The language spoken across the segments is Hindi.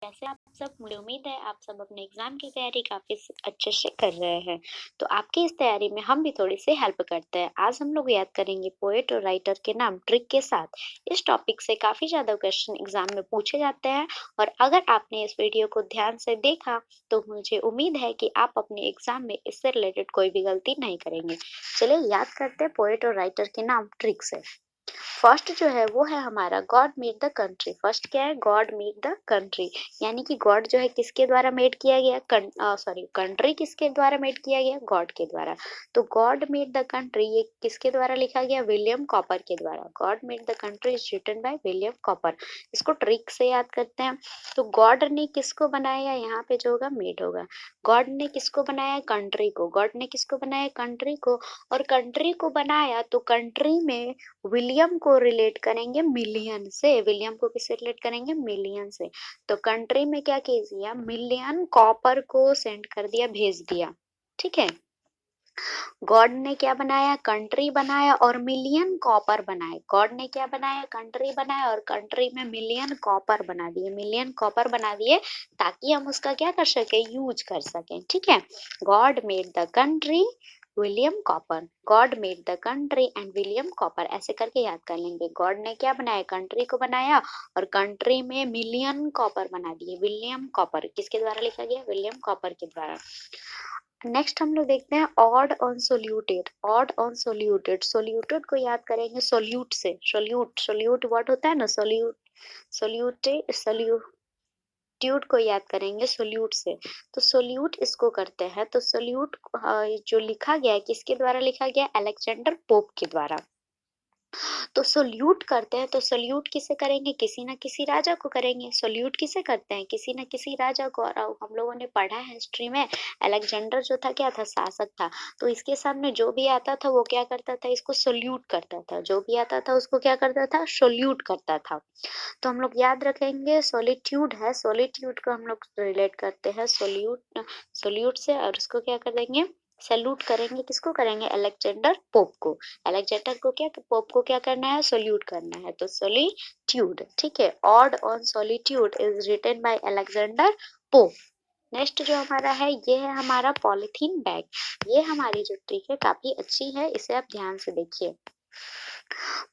कैसे आप सब? मुझे उम्मीद है आप सब अपने एग्जाम की तैयारी काफी अच्छे से कर रहे हैं। तो आपकी इस तैयारी में हम भी थोड़ी सी हेल्प करते हैं। आज हम लोग याद करेंगे पोएट और राइटर के नाम ट्रिक के साथ। इस टॉपिक से काफी ज्यादा क्वेश्चन एग्जाम में पूछे जाते हैं और अगर आपने इस वीडियो को ध्यान से देखा तो मुझे उम्मीद है कि आप अपने एग्जाम में इससे रिलेटेड कोई भी गलती नहीं करेंगे। चलिए याद करते हैं पोएट और राइटर के नाम ट्रिक से। फर्स्ट जो है वो है हमारा God made the country. First क्या है? गॉड मेड द कंट्री, यानी कि गॉड जो है किसके द्वारा मेड किया गया, सॉरी कंट्री किसके द्वारा मेड किया गया? गॉड के द्वारा। तो गॉड मेड द कंट्री ये किसके द्वारा लिखा गया? विलियम कॉपर के द्वारा। God made the country is written by William Cowper. इसको ट्रिक से याद करते हैं। तो गॉड ने किसको बनाया? यहाँ पे जो होगा मेड होगा। गॉड ने किसको बनाया? कंट्री को। गॉड ने किसको बनाया? कंट्री को। और कंट्री को बनाया तो कंट्री में विलियम को रिलेट करेंगे मिलियन से। विलियम को किससे रिलेट करेंगे? मिलियन से। तो कंट्री में क्या केस दिया? मिलियन कॉपर को सेंड कर दिया, भेज दिया। ठीक है। गॉड ने क्या बनाया? कंट्री बनाया और मिलियन कॉपर बनाए। गॉड ने क्या बनाया? कंट्री बनाया और कंट्री में मिलियन कॉपर बना दिए। मिलियन कॉपर बना दिए ताकि हम उसका क्या कर सके? यूज कर सकें। ठीक है। God made the country, William copper. God made the country and William copper, ऐसे करके याद कर लेंगे। गॉड ने क्या बनाया? कंट्री को बनाया और कंट्री में मिलियन कॉपर बना दिए। विलियम कॉपर किसके द्वारा लिखा गया? विलियम कॉपर के द्वारा। नेक्स्ट हम लोग देखते हैं ऑड ऑन सोल्यूटेड। ऑड ऑन सोल्यूटेड, सोल्यूटेड को याद करेंगे सोल्यूट से। सोल्यूट, सोल्यूट वर्ड होता है ना, सोल्यूट, सोल्यूटेड, सोल्यूट्यूड को याद करेंगे सोल्यूट से। तो सोल्यूट इसको करते हैं। तो सोल्यूट जो लिखा गया है किसके द्वारा लिखा गया? अलेक्जेंडर पोप के द्वारा। तो सल्यूट करते हैं तो सल्यूट किसे करेंगे? किसी ना किसी राजा को करेंगे। सल्यूट किसे करते हैं? किसी ना किसी राजा को। और हम लोगों ने पढ़ा है हिस्ट्री में, अलेक्जेंडर जो था क्या था? शासक था। तो इसके सामने जो भी आता था वो क्या करता था? इसको सल्यूट करता था। जो भी आता था उसको क्या करता था? सल्यूट करता था। तो हम लोग याद रखेंगे सॉलिट्यूड है, सॉलिट्यूड को हम लोग रिलेट करते हैं सोल्यूट, सोल्यूट से। और उसको क्या कर देंगे? सैल्यूट करेंगे। किसको करेंगे? अलेक्जेंडर पोप को। अलेक्जेंडर को क्या, पोप को क्या करना है? सॉल्यूट करना है। तो सॉलिट्यूड। ठीक है। Ode on solitude is written by Alexander Pope. Next जो हमारा है ये है हमारा पॉलिथीन बैग। ये हमारी जो ट्रिक है काफी अच्छी है, इसे आप ध्यान से देखिए।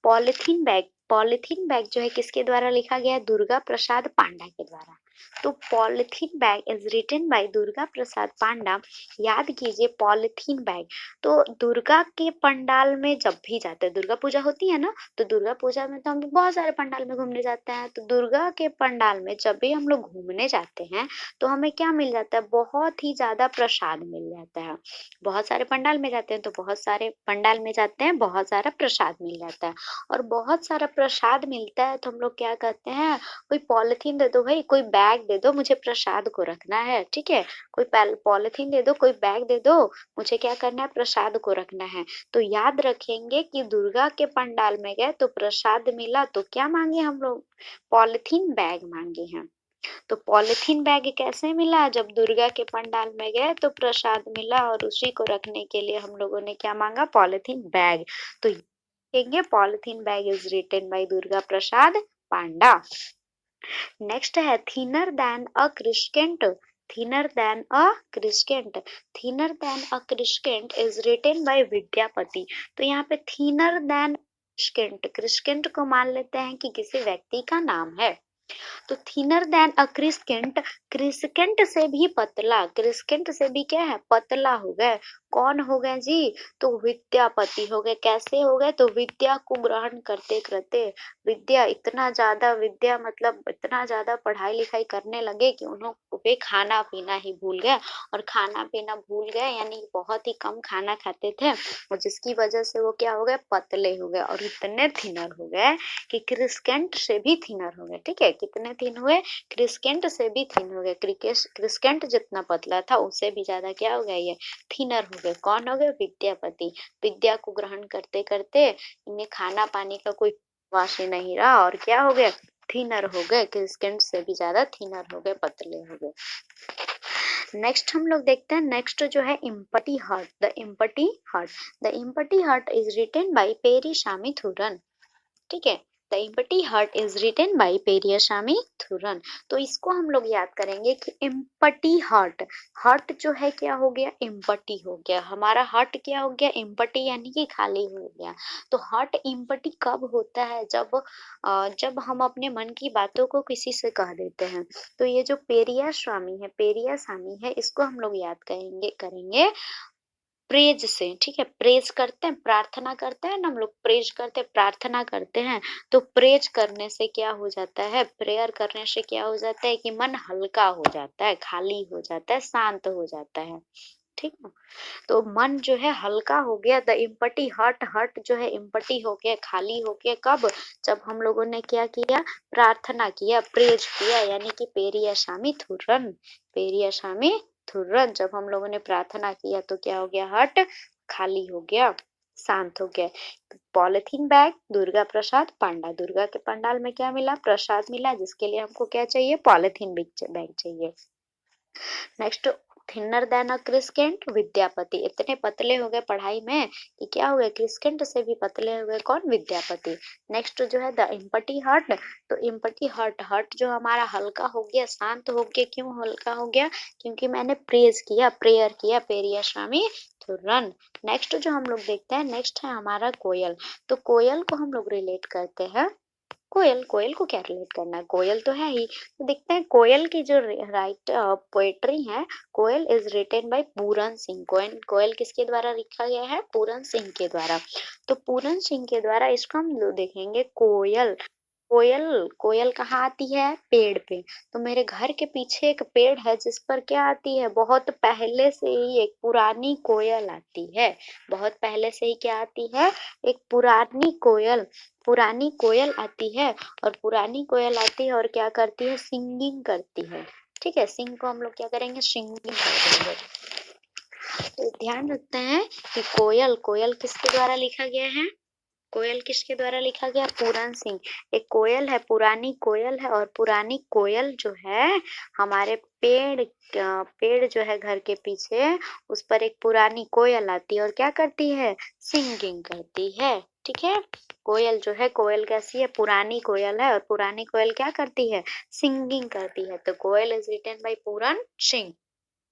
पॉलिथीन बैग, पॉलिथीन बैग जो है किसके द्वारा लिखा गया है? दुर्गा प्रसाद पांडा के द्वारा। तो polythene bag is written by Durga Prasad Panda. याद कीजिए पॉलिथीन बैग। तो दुर्गा के पंडाल में जब भी जाते हैं, दुर्गा पूजा होती है ना, तो दुर्गा पूजा में तो हम लोग बहुत सारे पंडाल में घूमने जाते हैं। तो दुर्गा के पंडाल में जब भी हम लोग घूमने जाते हैं तो हमें क्या मिल जाता है? बहुत ही ज्यादा प्रसाद मिल जाता है। बहुत सारे पंडाल में जाते हैं तो बहुत सारे पंडाल में जाते हैं, बहुत सारा प्रसाद मिल जाता है। और बहुत सारा प्रसाद मिलता है तो हम लोग क्या कहते हैं? कोई पॉलिथीन दे दो भाई, कोई बैग दे दो, मुझे प्रसाद को रखना है। ठीक है। कोई पॉलिथीन दे दो, कोई बैग दे दो, मुझे क्या करना है? प्रसाद को रखना है। तो याद रखेंगे कि दुर्गा के पंडाल में गए तो प्रसाद मिला तो क्या मांगे हम लोग? पॉलिथीन बैग मांगे हैं। तो पॉलिथीन बैग कैसे मिला? जब दुर्गा के पंडाल में गए तो प्रसाद मिला और उसी को रखने के लिए हम लोगों ने क्या मांगा? Polythene bag. तो देखेंगे polythene bag is written by Durga Prasad Panda. Next है thinner than a crescent. Thinner than a crescent, thinner than a crescent is written by Vidyapati. तो यहाँ पे थिनर देन क्रिस्केंट, क्रिस्केंट को मान लेते हैं कि किसी व्यक्ति का नाम है। तो थिनर देन अ क्रिस्केंट, क्रिस्केंट से भी पतला, क्रिस्केंट से भी क्या है? पतला हो गए। कौन हो गए जी? तो विद्यापति हो गए। कैसे हो गए? तो विद्या को ग्रहण करते करते, विद्या इतना ज्यादा, विद्या मतलब इतना ज्यादा पढ़ाई लिखाई करने लगे कि उन्होंने खाना पीना ही भूल गए। और खाना पीना भूल गए यानी बहुत ही कम खाना खाते थे और जिसकी वजह से वो क्या हो गए? पतले हो गए और इतने थिनर हो गए कि क्रिस्केंट से भी थिनर हो गए। ठीक है। कितने थिन हुए? क्रिस्केंट से भी थिन हो गए। क्रिस्केंट जितना पतला था उससे भी ज्यादा क्या हो गया? ये थिनर हो गए। कौन हो गए? विद्यापति। विद्या को ग्रहण करते करते इन्हें खाना पानी का कोई वास ही नहीं रहा और क्या हो गए? थिनर हो गए। क्रिस्केंट से भी ज्यादा थिनर हो गए, पतले हो गए। नेक्स्ट हम लोग देखते हैं, नेक्स्ट जो है empty heart. The empty heart, the empty heart is written by Peri Samithuran. ठीक है। The empty heart is written by Periyaswamy Thooran. तो इसको हम लोग याद करेंगे कि एम्पटी हार्ट, हार्ट जो है क्या हो गया, एम्पटी हो गया, हमारा हार्ट क्या हो गया, एम्पटी यानी कि खाली हो गया। तो हार्ट एम्पटी कब होता है, जब हम अपने मन की बातों को किसी से कह देते हैं। तो ये जो पेरियास्वामी है इसको हम लोग याद करेंगे प्रेज से, ठीक है। प्रेज करते हैं, प्रार्थना करते हैं ना, हम लोग प्रेज करते हैं, प्रार्थना करते हैं। तो प्रेज करने से क्या हो जाता है, प्रेयर करने से क्या हो जाता है कि मन हल्का हो जाता है, खाली हो जाता है, शांत हो जाता है, ठीक है। तो मन जो है हल्का हो गया, द इम्पटी हार्ट, हार्ट जो है इम्पटी हो गया, खाली हो गया, कब, जब हम लोगों ने क्या किया, प्रार्थना किया, प्रेज किया, यानी कि पेरियासामी थुरन, पेरियासामी थुरन, जब हम लोगों ने प्रार्थना किया तो क्या हो गया, हार्ट खाली हो गया, शांत हो गया। पॉलिथीन बैग, दुर्गा प्रसाद पांडा, दुर्गा के पंडाल में क्या मिला, प्रसाद मिला, जिसके लिए हमको क्या चाहिए, पॉलिथीन बैग चाहिए। Next, thinner than a क्रिस्केंट, Vidyapati, इतने पतले हो गए पढ़ाई में कि क्या हो गए, क्रिस्केंट से भी पतले हो गए, कौन, विद्यापति। नेक्स्ट जो है द इम्पटी हार्ट, तो इम्पटी हार्ट, हार्ट जो हमारा हल्का हो गया, शांत हो गया, क्यों हल्का हो गया, क्योंकि मैंने प्रेज किया, प्रेयर किया, पेरियास्वामी थुरन। नेक्स्ट जो हम लोग देखते हैं, नेक्स्ट है हमारा कोयल। तो कोयल को हम लोग रिलेट करते हैं, कोयल, कोयल को क्या रिलेट करना है, कोयल तो है ही। तो देखते हैं कोयल की जो राइट पोएट्री है, कोयल is written by Puran Singh, कोयल, कोयल किसके द्वारा लिखा गया है, पूरन सिंह के द्वारा। तो पूरन सिंह के द्वारा इसको हम लोग देखेंगे, कोयल, कोयल, कोयल कहाँ आती है, पेड़ पे। तो मेरे घर के पीछे एक पेड़ है जिस पर क्या आती है, बहुत पहले से ही एक पुरानी कोयल आती है, बहुत पहले से ही क्या आती है, एक पुरानी कोयल, पुरानी कोयल आती है। और पुरानी कोयल आती है और क्या करती है, सिंगिंग करती है, ठीक है। सिंग को हम लोग क्या करेंगे, सिंगिंग कर देंगे। तो ध्यान रखते हैं कि कोयल, कोयल किसके द्वारा लिखा गया है, कोयल किसके द्वारा लिखा गया, पूरन सिंह। एक कोयल है, पुरानी कोयल है, और पुरानी कोयल जो है हमारे पेड़ जो है घर के पीछे, उस पर एक पुरानी कोयल आती है और क्या करती है, सिंगिंग करती है, ठीक है। कोयल जो है, कोयल कैसी है, पुरानी कोयल है, और पुरानी कोयल क्या करती है, सिंगिंग करती है। तो Koel is written by Puran Singh.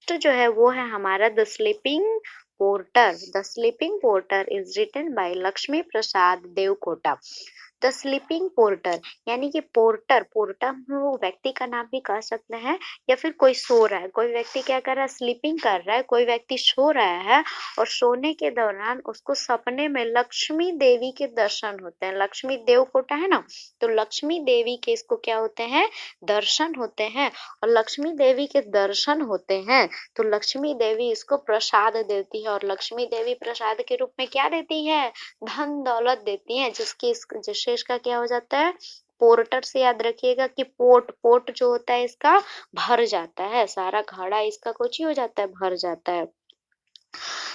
तो जो है वो है हमारा the sleeping porter, the sleeping porter is written by Laxmi Prasad Devkota. The sleeping porter यानी कि पोर्टर, पोर्टर हम वो व्यक्ति का नाम भी कह सकते हैं, या फिर कोई सो रहा है, कोई व्यक्ति क्या कर रहा है, स्लीपिंग कर रहा है, कोई व्यक्ति सो रहा है, और सोने के दौरान उसको सपने में लक्ष्मी देवी के दर्शन होते हैं, लक्ष्मी देवकोटा है ना, तो लक्ष्मी देवी के इसको क्या होते हैं, दर्शन होते हैं। और लक्ष्मी देवी के दर्शन होते हैं तो लक्ष्मी देवी इसको प्रसाद देती है, और लक्ष्मी देवी प्रसाद के रूप में क्या देती है, धन दौलत देती है, जिससे इसका क्या हो जाता है, पोर्टर से याद रखिएगा कि पोर्ट, पोर्ट जो होता है इसका भर जाता है, सारा घड़ा इसका कुछ ही हो जाता है, भर जाता है।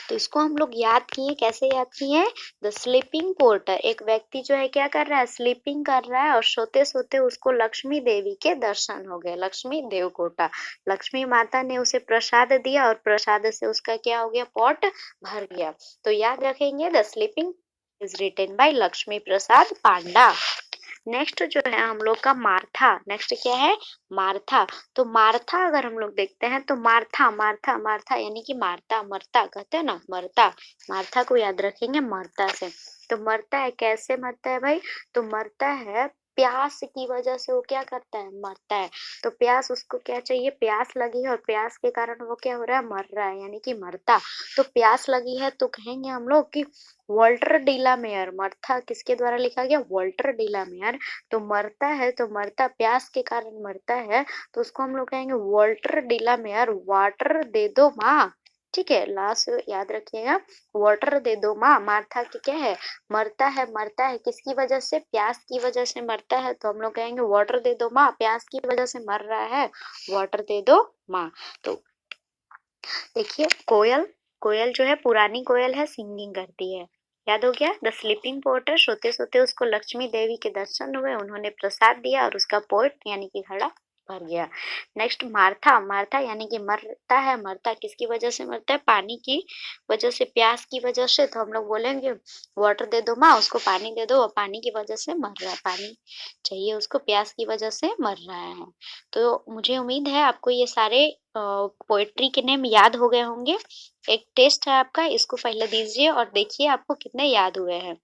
तो इसको हम लोग याद किए, कैसे याद किए, द स्लीपिंग पोर्टर, एक व्यक्ति जो है क्या कर रहा है, स्लीपिंग कर रहा है, और सोते सोते उसको लक्ष्मी देवी के दर्शन हो गए, लक्ष्मी देवकोटा, लक्ष्मी माता ने उसे प्रसाद दिया, और प्रसाद से उसका क्या हो गया, पोट भर गया। तो याद रखेंगे, the sleeping is written by Laxmi Prasad Panda. Next जो है हम लोग का मार्था, नेक्स्ट क्या है, मार्था। तो मार्था अगर हम लोग देखते हैं तो मार्था, मार्था, मार्था यानी कि मारता, मरता कहते हैं ना, मरता, मार्था को याद रखेंगे मरता से। तो मरता है, कैसे मरता है भाई, तो मरता है प्यास की वजह से, वो क्या करता है, मरता है। तो प्यास, उसको क्या चाहिए, प्यास लगी है, और प्यास के कारण वो क्या हो रहा है, मर रहा है, यानी कि मरता। तो प्यास लगी है तो कहेंगे हम लोग कि वॉल्टर डीला मेयर, मरता किसके द्वारा लिखा गया, वॉल्टर डीला मेयर। तो मरता है, तो मरता प्यास के कारण मरता है, तो उसको हम लोग कहेंगे वॉल्टर डीला मेयर, वाटर दे दो माँ, ठीक है, लास्ट याद रखिएगा, वाटर दे दो माँ। मार्था की क्या है, मरता है, मरता है किसकी वजह से, प्यास की वजह से मरता है, तो हम लोग कहेंगे वाटर दे दो माँ, प्यास की वजह से मर रहा है, वाटर दे दो माँ। तो देखिए कोयल, कोयल जो है पुरानी कोयल है, सिंगिंग करती है, याद हो गया। द स्लीपिंग पोर्टर, सोते सोते उसको लक्ष्मी देवी के दर्शन हुए, उन्होंने प्रसाद दिया और उसका पोर्ट यानी कि घड़ा भर गया। नेक्स्ट मार्था, मार्था यानी कि मरता है, मरता किसकी वजह से मरता है? पानी की वजह से, प्यास की वजह से। तो हम लोग बोलेंगे वाटर दे दो माँ, उसको पानी दे दो, वो पानी की वजह से मर रहा है, पानी चाहिए उसको, प्यास की वजह से मर रहा है। तो मुझे उम्मीद है आपको ये सारे पोएट्री के नेम याद हो गए होंगे। एक टेस्ट है आपका, इसको पहले दीजिए और देखिए आपको कितने याद हुए हैं।